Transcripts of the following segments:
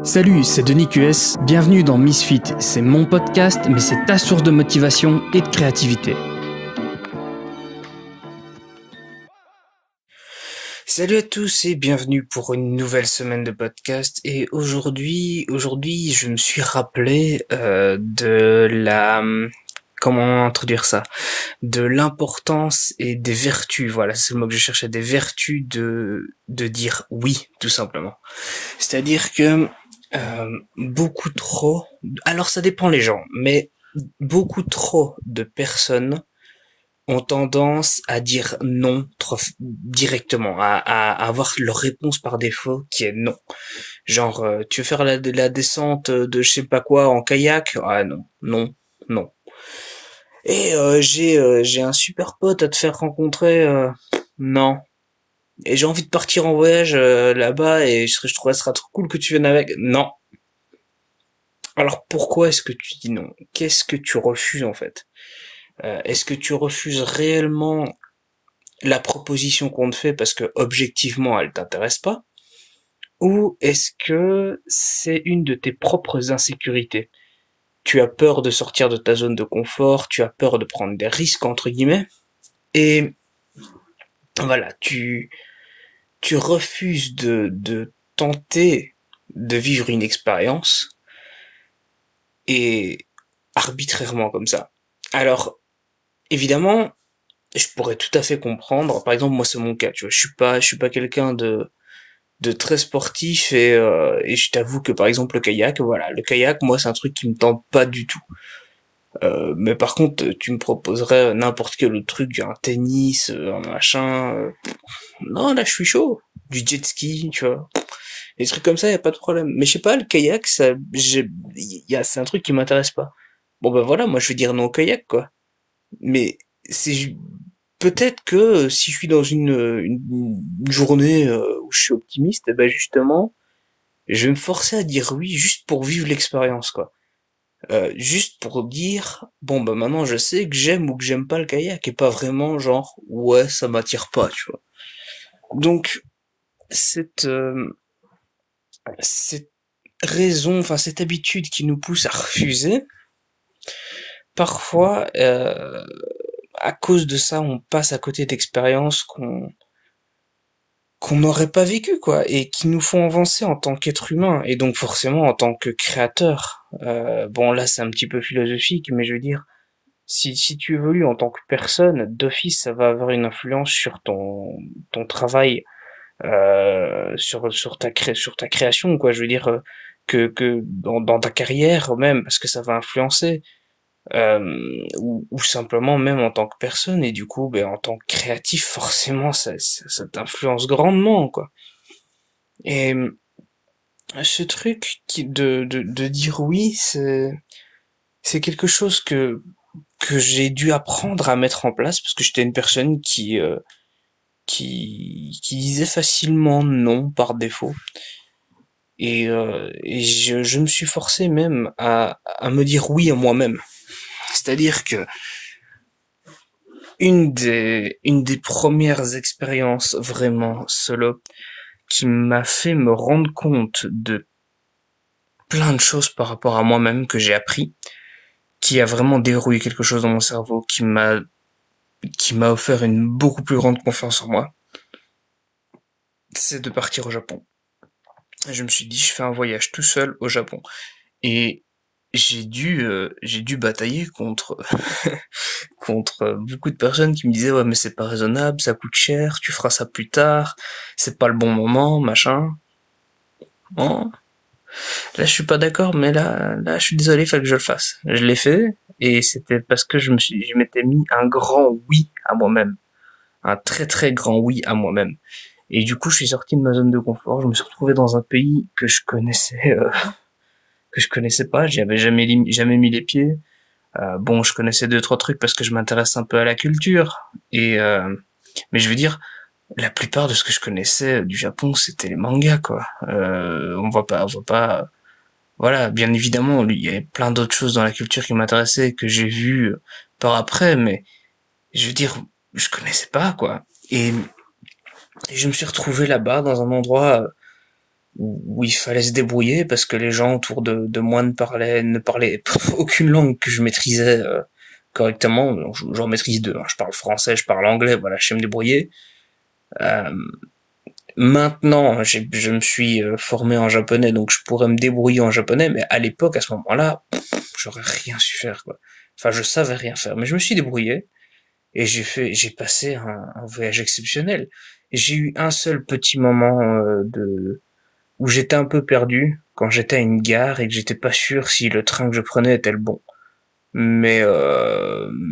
Salut, c'est Denis QS, bienvenue dans Misfit, c'est mon podcast, mais c'est ta source de motivation et de créativité. Salut à tous et bienvenue pour une nouvelle semaine de podcast. Et aujourd'hui, je me suis rappelé de la... Comment introduire ça? De l'importance et des vertus, voilà, c'est le mot que je cherchais, des vertus de dire oui, tout simplement. C'est-à-dire que beaucoup trop, alors ça dépend les gens, mais beaucoup trop de personnes ont tendance à dire non trop directement, à avoir leur réponse par défaut qui est non. Genre, tu veux faire la descente de je sais pas quoi en kayak? Ah non, non, non. Et j'ai un super pote à te faire rencontrer? Non. Et j'ai envie de partir en voyage là-bas et je trouve que ce sera trop cool que tu viennes avec? Non. Alors pourquoi est-ce que tu dis non? Qu'est-ce que tu refuses en fait? Est-ce que tu refuses réellement la proposition qu'on te fait parce que objectivement elle t'intéresse pas? Ou est-ce que c'est une de tes propres insécurités? Tu as peur de sortir de ta zone de confort, tu as peur de prendre des risques entre guillemets, et voilà, tu refuses de tenter de vivre une expérience et arbitrairement comme ça. Alors évidemment, je pourrais tout à fait comprendre. Par exemple, moi, c'est mon cas, tu vois. Je suis pas quelqu'un de très sportif et je t'avoue que, par exemple, le kayak, voilà. Le kayak, moi, c'est un truc qui me tente pas du tout. Mais par contre, tu me proposerais n'importe quel autre truc, un tennis, un machin. Non, là, je suis chaud. Du jet ski, tu vois. Les trucs comme ça, y a pas de problème. Mais je sais pas, le kayak, c'est un truc qui m'intéresse pas. Bon, ben voilà, moi, je vais dire non au kayak, quoi. Mais c'est peut-être que si je suis dans une journée où je suis optimiste, eh ben justement, je vais me forcer à dire oui juste pour vivre l'expérience, quoi. Juste pour dire bon bah maintenant je sais que j'aime ou que j'aime pas le kayak et pas vraiment genre ouais ça m'attire pas, tu vois. Donc cette cette raison, enfin cette habitude qui nous pousse à refuser, parfois à cause de ça on passe à côté d'expériences qu'on n'aurait pas vécu, quoi, et qui nous font avancer en tant qu'être humain et donc forcément en tant que créateur. Bon là c'est un petit peu philosophique, mais je veux dire, si tu évolues en tant que personne, d'office ça va avoir une influence sur ton travail, sur ta création, quoi. Je veux dire que dans ta carrière même, parce que ça va influencer. Ou simplement même en tant que personne, et du coup ben en tant que créatif forcément ça t'influence grandement, quoi. Et ce truc de dire oui, c'est quelque chose que j'ai dû apprendre à mettre en place parce que j'étais une personne qui disait facilement non par défaut, et je me suis forcé même à me dire oui à moi-même. C'est-à-dire que une des premières expériences vraiment solo qui m'a fait me rendre compte de plein de choses par rapport à moi-même que j'ai appris, qui a vraiment déverrouillé quelque chose dans mon cerveau, qui m'a offert une beaucoup plus grande confiance en moi, c'est de partir au Japon. Je me suis dit, je fais un voyage tout seul au Japon. Et j'ai dû batailler contre, contre beaucoup de personnes qui me disaient, ouais, mais c'est pas raisonnable, ça coûte cher, tu feras ça plus tard, c'est pas le bon moment, machin. Bon. Là, je suis pas d'accord, mais là, je suis désolé, il fallait que je le fasse. Je l'ai fait, et c'était parce que je m'étais mis un grand oui à moi-même. Un très très grand oui à moi-même. Et du coup, je suis sorti de ma zone de confort, je me suis retrouvé dans un pays que je connaissais pas, j'y avais jamais mis les pieds. Bon, je connaissais deux trois trucs parce que je m'intéresse un peu à la culture, mais je veux dire, la plupart de ce que je connaissais du Japon, c'était les mangas, quoi. On voit pas. Voilà, bien évidemment, il y avait plein d'autres choses dans la culture qui m'intéressaient que j'ai vu par après, mais je veux dire, je connaissais pas, quoi. Et je me suis retrouvé là-bas dans un endroit où il fallait se débrouiller parce que les gens autour de moi ne parlaient aucune langue que je maîtrisais correctement. J'en maîtrise deux, hein. Je parle français, je parle anglais, voilà, je sais me débrouiller. Euh, Maintenant, je me suis formé en japonais, donc je pourrais me débrouiller en japonais, mais à l'époque, à ce moment-là, j'aurais rien su faire, quoi. Enfin, je savais rien faire, mais je me suis débrouillé et j'ai passé un voyage exceptionnel. J'ai eu un seul petit moment où j'étais un peu perdu quand j'étais à une gare et que j'étais pas sûr si le train que je prenais était le bon. Mais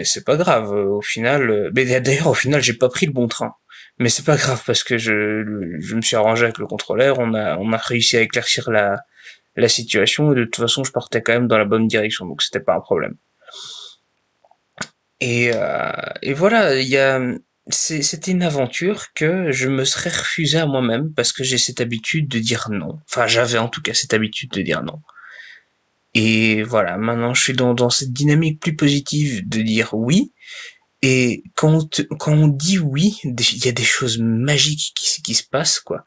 c'est pas grave. Au final, mais d'ailleurs au final j'ai pas pris le bon train. Mais c'est pas grave parce que je me suis arrangé avec le contrôleur. On a réussi à éclaircir la situation et de toute façon je partais quand même dans la bonne direction donc c'était pas un problème. Et voilà, c'était une aventure que je me serais refusé à moi-même parce que j'ai cette habitude de dire non. Enfin, j'avais en tout cas cette habitude de dire non. Et voilà, maintenant je suis dans cette dynamique plus positive de dire oui. Et quand on dit oui, il y a des choses magiques qui se passent, quoi.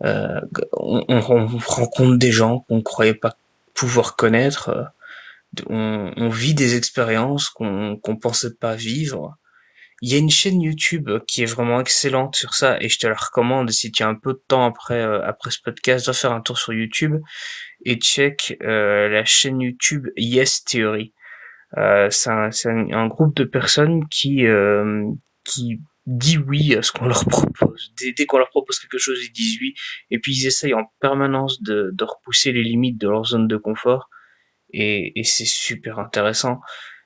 On rencontre des gens qu'on croyait pas pouvoir connaître. On vit des expériences qu'on pensait pas vivre. Il y a une chaîne YouTube qui est vraiment excellente sur ça et je te la recommande si tu as un peu de temps après ce podcast, va faire un tour sur YouTube et check la chaîne YouTube Yes Theory. C'est un groupe de personnes qui dit oui à ce qu'on leur propose. Dès qu'on leur propose quelque chose, ils disent oui. Et puis ils essayent en permanence de repousser les limites de leur zone de confort. Et c'est super intéressant.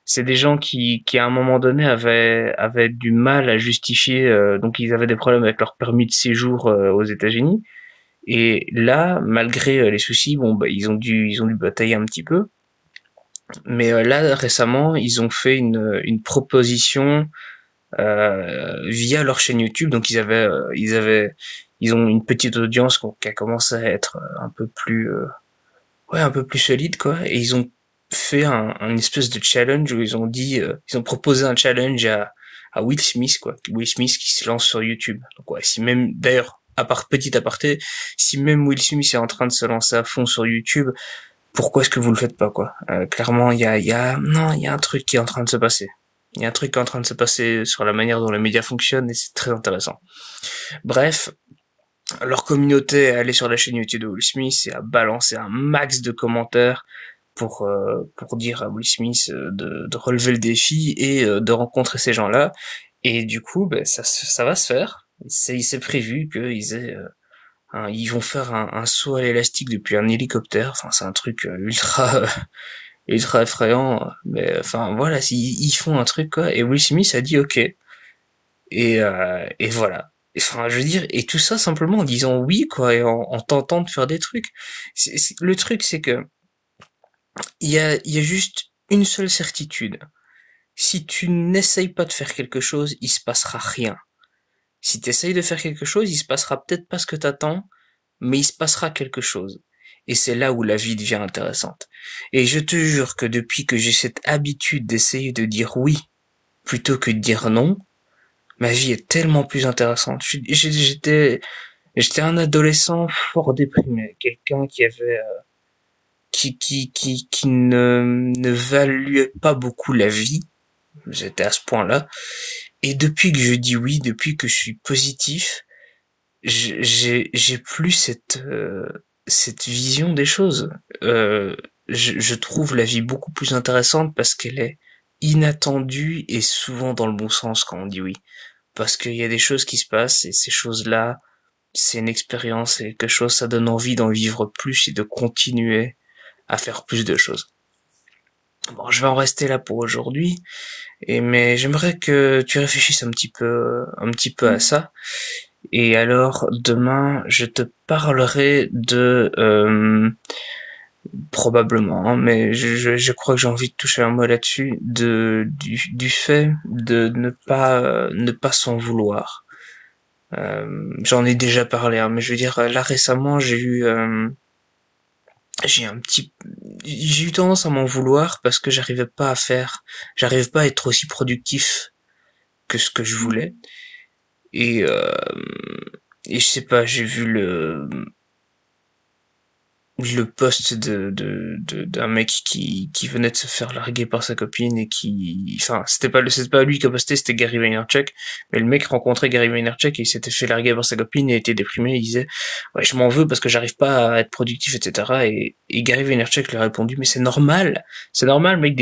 C'est des gens qui à un moment donné avaient du mal à justifier, donc ils avaient des problèmes avec leur permis de séjour aux États-Unis. Et là, malgré les soucis, bon, bah, ils ont dû batailler un petit peu. Mais là, récemment, ils ont fait une proposition via leur chaîne YouTube. Donc ils ont une petite audience qui a commencé à être un peu plus, ouais, un peu plus solide, quoi. Et ils ont fait un espèce de challenge où ils ont proposé un challenge à Will Smith, quoi. Will Smith qui se lance sur YouTube. Donc ouais, si même, d'ailleurs, petit aparté, si même Will Smith est en train de se lancer à fond sur YouTube, pourquoi est-ce que vous le faites pas, quoi? Clairement, non, il y a un truc qui est en train de se passer. Il y a un truc qui est en train de se passer sur la manière dont les médias fonctionnent et c'est très intéressant. Bref, leur communauté est allée sur la chaîne YouTube de Will Smith et a balancé un max de commentaires pour dire à Will Smith de relever le défi et de rencontrer ces gens-là. Et du coup, ben, ça va se faire. Il s'est prévu qu'ils aient ils vont faire un saut à l'élastique depuis un hélicoptère. Enfin, c'est un truc ultra effrayant. Mais enfin, voilà, ils font un truc, quoi. Et Will Smith a dit OK. Et voilà. Enfin, je veux dire, et tout ça simplement en disant oui, quoi, et en tentant de faire des trucs. Le truc, c'est que il y a juste une seule certitude. Si tu n'essayes pas de faire quelque chose, il se passera rien. Si tu essayes de faire quelque chose, il se passera peut-être pas ce que t'attends, mais il se passera quelque chose. Et c'est là où la vie devient intéressante. Et je te jure que depuis que j'ai cette habitude d'essayer de dire oui plutôt que de dire non, ma vie est tellement plus intéressante. J'étais un adolescent fort déprimé, quelqu'un qui ne valuait pas beaucoup la vie. J'étais à ce point-là. Et depuis que je dis oui, depuis que je suis positif, j'ai plus cette vision des choses. Euh, je trouve la vie beaucoup plus intéressante parce qu'elle est inattendue et souvent dans le bon sens quand on dit oui. Parce qu'il y a des choses qui se passent et ces choses-là, c'est une expérience et quelque chose, ça donne envie d'en vivre plus et de continuer à faire plus de choses. Bon, je vais en rester là pour aujourd'hui, mais j'aimerais que tu réfléchisses un petit peu à ça. Et alors demain, je te parlerai de probablement, hein, mais je crois que j'ai envie de toucher un mot là-dessus, du fait de ne pas s'en vouloir. J'en ai déjà parlé, hein, mais je veux dire là récemment, j'ai un petit, j'ai eu tendance à m'en vouloir parce que j'arrivais pas à être aussi productif que ce que je voulais. Et, euh, et je sais pas, j'ai vu le post d'un mec qui venait de se faire larguer par sa copine et enfin, c'était pas lui qui a posté, c'était Gary Vaynerchuk, mais le mec rencontrait Gary Vaynerchuk et il s'était fait larguer par sa copine et était déprimé, il disait, ouais, je m'en veux parce que j'arrive pas à être productif, etc. Et Gary Vaynerchuk lui a répondu, mais c'est normal, mec,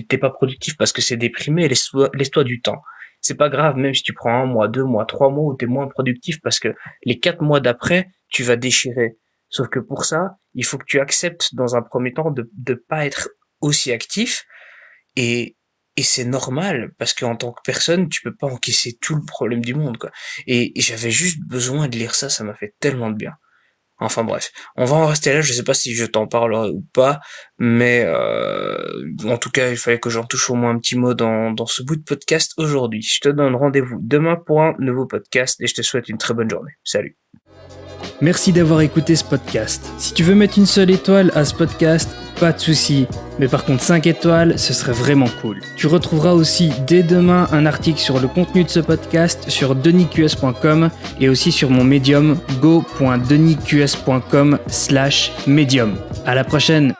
t'es pas productif parce que c'est déprimé, laisse-toi du temps. C'est pas grave, même si tu prends 1 mois, 2 mois, 3 mois où t'es moins productif parce que les 4 mois d'après, tu vas déchirer. Sauf que pour ça, il faut que tu acceptes dans un premier temps de pas être aussi actif et et c'est normal parce qu'en tant que personne, tu peux pas encaisser tout le problème du monde, quoi. Et j'avais juste besoin de lire ça m'a fait tellement de bien. Enfin bref, on va en rester là, je sais pas si je t'en parlerai ou pas, mais en tout cas, il fallait que j'en touche au moins un petit mot dans ce bout de podcast aujourd'hui. Je te donne rendez-vous demain pour un nouveau podcast et je te souhaite une très bonne journée. Salut. Merci d'avoir écouté ce podcast. Si tu veux mettre une seule étoile à ce podcast, pas de souci. Mais par contre 5 étoiles, ce serait vraiment cool. Tu retrouveras aussi dès demain un article sur le contenu de ce podcast sur denisqs.com et aussi sur mon Medium go.denisqs.com/medium. À la prochaine.